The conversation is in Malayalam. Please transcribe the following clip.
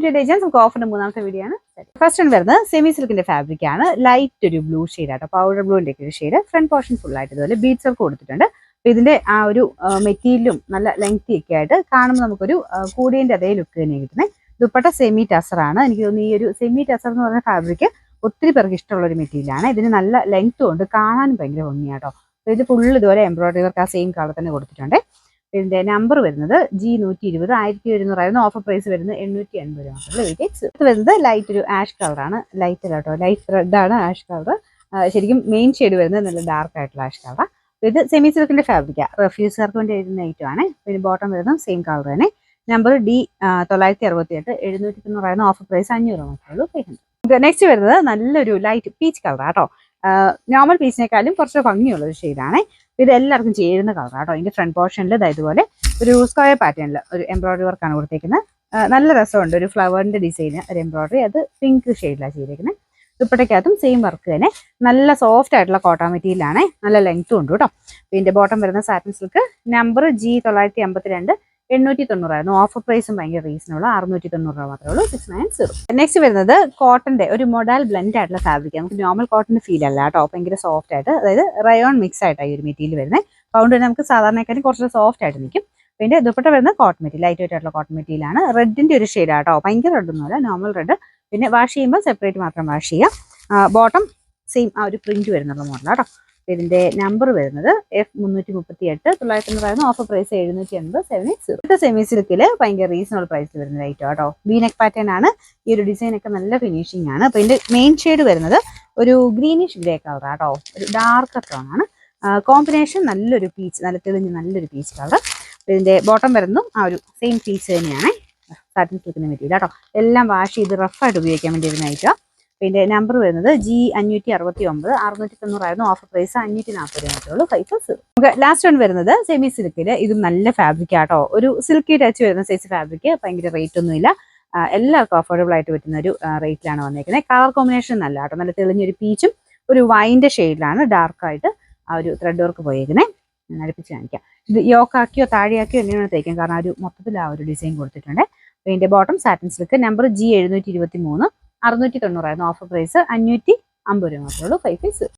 നമുക്ക് ഓഫറിന്റെ മൂന്നാമത്തെ വീഡിയോ ആണ്. ഫസ്റ്റ് ആണ് വരുന്നത് സെമി സിൽക്കിന്റെ ഫാബ്രിക് ആണ്. ലൈറ്റ് ഒരു ബ്ലൂ ഷെയ്ഡ് ആട്ടോ, പൗഡർ ബ്ലൂന്റെ ഒക്കെ ഒരു ഷെയ്ഡ്. ഫ്രണ്ട് പോർഷൻ ഫുൾ ആയിട്ട് ഇതുപോലെ ബീഡ്സ് വർക്ക് കൊടുത്തിട്ടുണ്ട്. അപ്പൊ ഇതിന്റെ ആ ഒരു മെറ്റീരിയലും നല്ല ലെങ്തി ഒക്കെ ആയിട്ട് കാണുമ്പോൾ നമുക്കൊരു കൂടിയന്റെ അതേ ലുക്ക് തന്നെ കിട്ടുന്നത്. ദുപ്പട്ട സെമി ടസർ ആണ്. എനിക്ക് തോന്നുന്നു ഈ ഒരു സെമി ടസർ എന്ന് പറഞ്ഞ ഫാബ്രിക് ഒത്തിരി പേർക്ക് ഇഷ്ടമുള്ള ഒരു മെറ്റീരിയൽ ആണ്. ഇതിന് നല്ല ലെങ്ത്തും ഉണ്ട്, കാണാനും ഭയങ്കര ഭംഗിയാട്ടോ. അപ്പൊ ഇത് ഫുൾ ഇതുപോലെ എംബ്രോയിഡറി വർക്ക് ആ സെയിം കളർ തന്നെ കൊടുത്തിട്ടുണ്ട്. ഇതിന്റെ നമ്പർ വരുന്നത് G120 1700 ഓഫർ പ്രൈസ് വരുന്നത് 880 മാത്രമേ. ഇത് വരുന്നത് ലൈറ്റ് ഒരു ആഷ് കളറാണ്. ലൈറ്റ് കേട്ടോ, ലൈറ്റ് റെഡ് ആണ് ആഷ് കളർ. ശരിക്കും മെയിൻ ഷെയ്ഡ് വരുന്നത് നല്ല ഡാർക്ക് ആയിട്ടുള്ള ആഷ് കളർ. ഇത് സെമി സിൽക്കിന്റെ ഫാബ്രിക്കാണ്. റെഫ്യൂസർക്ക് വേണ്ടി എഴുതുന്ന ഐറ്റം ആണ്. പിന്നെ ബോട്ടം വരുന്നത് സെയിം കളർ തന്നെ. നമ്പർ D968 790 ഓഫർ പ്രൈസ് 500 മാത്രമേ ഉള്ളൂ. നെക്സ്റ്റ് വരുന്നത് നല്ലൊരു ലൈറ്റ് പീച്ച് കളർ ആട്ടോ. നോർമൽ പീച്ചിനേക്കാളും കുറച്ച് ഭംഗിയുള്ള ഒരു ഷെയ്ഡാണ്. ഇത് എല്ലാവർക്കും ചേരുന്ന കളറാട്ടോ. ഇതിന്റെ ഫ്രണ്ട് പോർഷനിൽ ഇതുപോലെ ഒരു സ്ക്വയർ പാറ്റേണിൽ ഒരു എംബ്രോയിഡറി വർക്കാണ് കൊടുത്തേക്കുന്നത്. നല്ല രസമുണ്ട്. ഒരു ഫ്ലവറിന്റെ ഡിസൈൻ, ഒരു എംബ്രോയിഡറി, അത് പിങ്ക് ഷെയ്ഡിലാണ് ചെയ്തേക്കുന്നത്. ദുപ്പട്ടയ്ക്കകത്തും സെയിം വർക്ക് തന്നെ. നല്ല സോഫ്റ്റ് ആയിട്ടുള്ള കോട്ടൺ മെറ്റീരിയലാണ്. നല്ല ലെങ്ത്തും ഉണ്ട് കേട്ടോ. ഇതിന്റെ ബോട്ടം വരുന്ന satin silk. Number G952 890 offer പ്രൈസും ഭയങ്കര റീസണബിൾ, 690 മാത്രമേ ഉള്ളൂ. 690. നെക്സ്റ്റ് വരുന്നത് കോട്ടന്റെ ഒരു മൊഡാൽ ബ്ലെൻഡ് ആയിട്ടുള്ള ഫാബ്രിക്. നമുക്ക് നോർമൽ കോട്ടന്റെ ഫീൽ അല്ല കേട്ടോ, ഭയങ്കര സോഫ്റ്റ് ആയിട്ട്, അതായത് റയോൺ മിക്സ് ആയിട്ടാണ് ഈ ഒരു മെറ്റീരിയൽ വരുന്നത്. പൗണ്ട് നമുക്ക് സാധാരണക്കാരും കുറച്ച് സോഫ്റ്റ് ആയിട്ട് നിൽക്കും. പിന്നെ ദുപ്പട്ട വരുന്നത് കോട്ടൺ മെറ്റീരിയൽ, ലൈറ്റ് വെയിറ്റ് ആയിട്ടുള്ള കോട്ടൺ മെറ്റീരിയൽ ആണ്. റെഡിന്റെ ഒരു ഷെയ്ഡ് ആട്ടോ, ഭയങ്കര റെഡ് ഒന്നുമല്ല, നോർമൽ റെഡ്. പിന്നെ വാഷ് ചെയ്യുമ്പോൾ സെപ്പറേറ്റ് മാത്രം വാഷ് ചെയ്യാം. ബോട്ടം സെയിം ആ ഒരു പ്രിന്റ് വരുന്നുള്ള മോഡലാട്ടോ. ഇതിന്റെ നമ്പർ വരുന്നത് F338 990 ഓഫർ പ്രൈസ് 780 780. സെമി സിൽക്കില് ഭയങ്കര റീസണബിൾ പ്രൈസിൽ വരുന്ന ഐറ്റം കേട്ടോ. വീനെക്ക് പാറ്റേൺ ആണ്. ഈ ഒരു ഡിസൈൻ ഒക്കെ നല്ല ഫിനിഷിംഗ് ആണ്. അപ്പൊ ഇതിന്റെ മെയിൻ ഷെയ്ഡ് വരുന്നത് ഒരു ഗ്രീനിഷ് ഗ്രേ കളർ ആട്ടോ, ഒരു ഡാർക്ക് ടോൺ ആണ്. കോമ്പിനേഷൻ നല്ലൊരു പീച്ച്, നല്ല തെളിഞ്ഞ് നല്ലൊരു പീച്ച് കളർ. ഇതിന്റെ ബോട്ടം വരുന്നതും ആ ഒരു സെയിം പീച്ച് തന്നെയാണ്. സാറ്റിൻ സിൽക്കിന്റെ മെറ്റീരിയൽ കേട്ടോ. എല്ലാം വാഷ് ചെയ്ത് റഫായിട്ട് ഉപയോഗിക്കാൻ വേണ്ടി വരുന്ന ഐറ്റം. പിന്നെ നമ്പർ വരുന്നത് G569 690 ഓഫർ പ്രൈസ് 540 മാത്രമേ ഉള്ളൂ. 540. നമുക്ക് ലാസ്റ്റ് വൺ വരുന്നത് സെമി സിൽക്കില്. ഇതും നല്ല ഫാബ്രിക് ആട്ടോ, ഒരു സിൽക്കി ടച്ച് വരുന്ന സൈസ് ഫാബ്രിക്. ഭയങ്കര റേറ്റ് ഒന്നുമില്ല, എല്ലാവർക്കും അഫോർഡബിൾ ആയിട്ട് പറ്റുന്ന ഒരു റേറ്റിലാണ് വന്നേക്കുന്നത്. കളർ കോമ്പിനേഷൻ നല്ല ആട്ടോ, നല്ല തെളിഞ്ഞൊരു പീച്ചും ഒരു വൈൻ്റെ ഷെയ്ഡിലാണ് ഡാർക്കായിട്ട് ആ ഒരു ത്രെഡ് വർക്ക് പോയേക്കുന്നത്. ഞാൻ അടുപ്പിച്ച് കാണിക്കാം. ഇത് യോക്കാക്കിയോ താഴെയാക്കിയോ എങ്ങനെയാണ് തയ്ക്കാം, കാരണം ആ ഒരു മൊത്തത്തിൽ ആ ഒരു ഡിസൈൻ കൊടുത്തിട്ടുണ്ട്. ഇതിന്റെ bottom satin silk. Number G723 690 offer price 550 മാത്രമേ ഉള്ളൂ. 550.